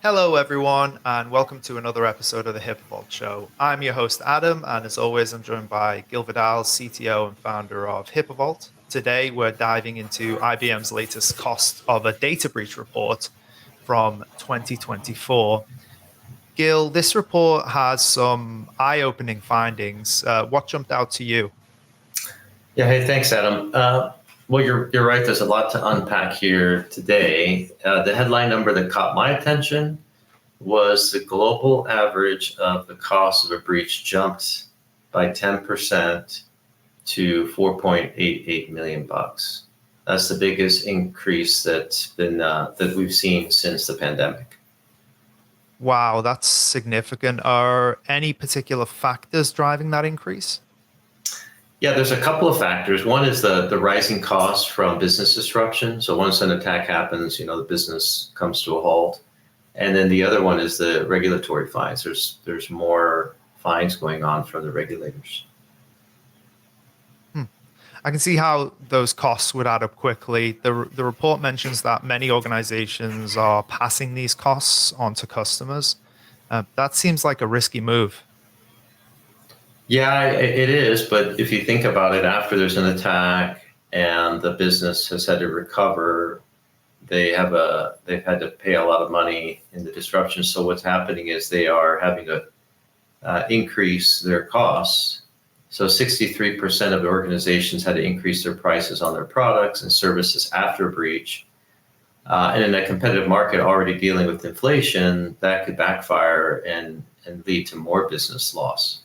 Hello, everyone, and welcome to another episode of the HIPAA Vault Show. I'm your host, Adam, and as always, I'm joined by Gil Vidal, CTO and founder of HIPAA Vault. Today, we're diving into IBM's latest cost of a data breach report from 2024. Gil, this report has some eye-opening findings. What jumped out to you? Yeah, hey, thanks, Adam. Well, you're right. There's a lot to unpack here today. The headline number that caught my attention was the global average of the cost of a breach jumped by 10% to 4.88 million bucks. That's the biggest increase that we've seen since the pandemic. Wow, that's significant. Are any particular factors driving that increase? Yeah, there's a couple of factors. One is the rising costs from business disruption. So once an attack happens, the business comes to a halt. And then the other one is the regulatory fines. There's more fines going on from the regulators. I can see how those costs would add up quickly. The report mentions that many organizations are passing these costs on to customers. That seems like a risky move. Yeah, it is. But if you think about it, after there's an attack and the business has had to recover, they've had to pay a lot of money in the disruption. So what's happening is they are having to increase their costs. So 63% of the organizations had to increase their prices on their products and services after a breach. And in a competitive market already dealing with inflation, that could backfire and lead to more business loss.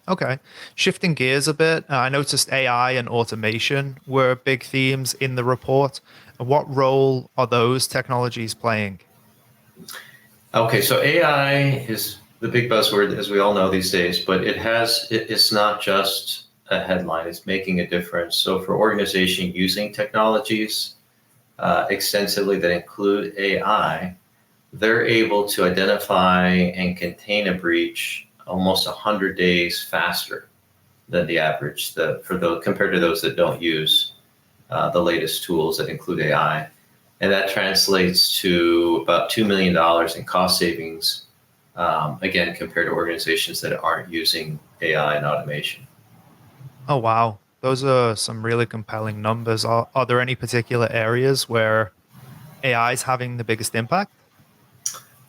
Okay. Shifting gears a bit, I noticed AI and automation were big themes in the report. What role are those technologies playing? Okay, so AI is the big buzzword, as we all know these days, but it's not just a headline, it's making a difference. So for organizations using technologies extensively that include AI, they're able to identify and contain a breach almost 100 days faster than the average compared to those that don't use the latest tools that include AI. And that translates to about $2 million in cost savings, again, compared to organizations that aren't using AI and automation. Oh, wow. Those are some really compelling numbers. Are there any particular areas where AI is having the biggest impact?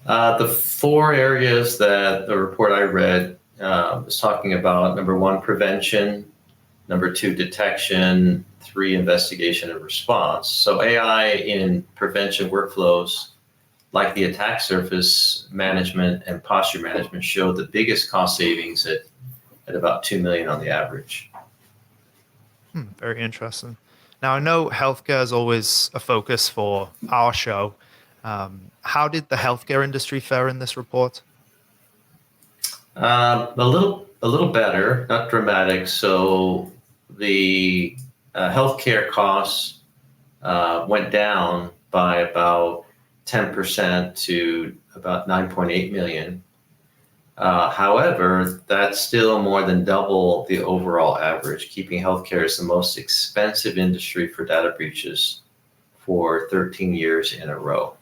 The four areas that the report I read was talking about: number one, prevention; number two, detection; three, investigation and response. So AI in prevention workflows, like the attack surface management and posture management, showed the biggest cost savings at about $2 million on the average. Very interesting. Now, I know healthcare is always a focus for our show. How did the healthcare industry fare in this report? A little better, not dramatic. So the healthcare costs went down by about 10% to about 9.8 million. However, that's still more than double the overall average, keeping healthcare as the most expensive industry for data breaches for 13 years in a row.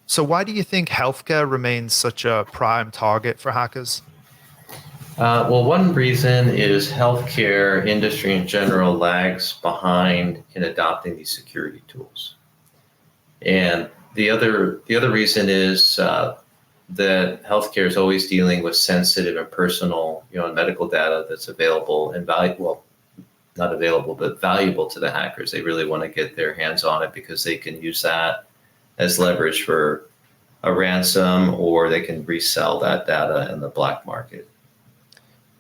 So why do you think healthcare remains such a prime target for hackers? Well, one reason is healthcare industry in general lags behind in adopting these security tools. And the other reason is that healthcare is always dealing with sensitive and personal, and medical data that's available and valuable, not available, but valuable to the hackers. They really want to get their hands on it because they can use that as leverage for a ransom, or they can resell that data in the black market.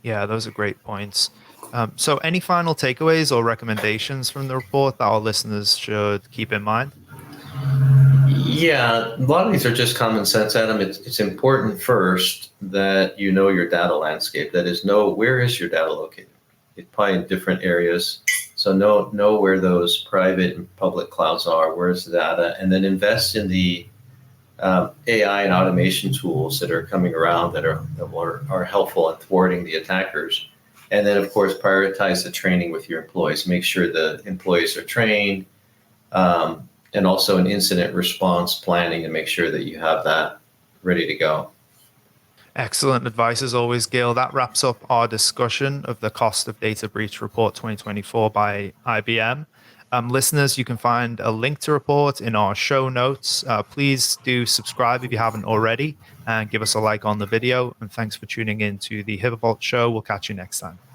Yeah, those are great points. So any final takeaways or recommendations from the report that our listeners should keep in mind? Yeah, a lot of these are just common sense, Adam. It's important first that you know your data landscape. That is, know where is your data located. It's probably in different areas. So know where those private and public clouds are, where's the data, and then invest in the AI and automation tools that are coming around that are helpful in thwarting the attackers. And then, of course, prioritize the training with your employees. Make sure the employees are trained. and also an incident response planning to make sure that you have that ready to go. Excellent advice as always, Gil. That wraps up our discussion of the Cost of Data Breach Report 2024 by IBM. Listeners, you can find a link to report in our show notes. Please do subscribe if you haven't already and give us a like on the video. And thanks for tuning in to the HIPAA Vault show. We'll catch you next time.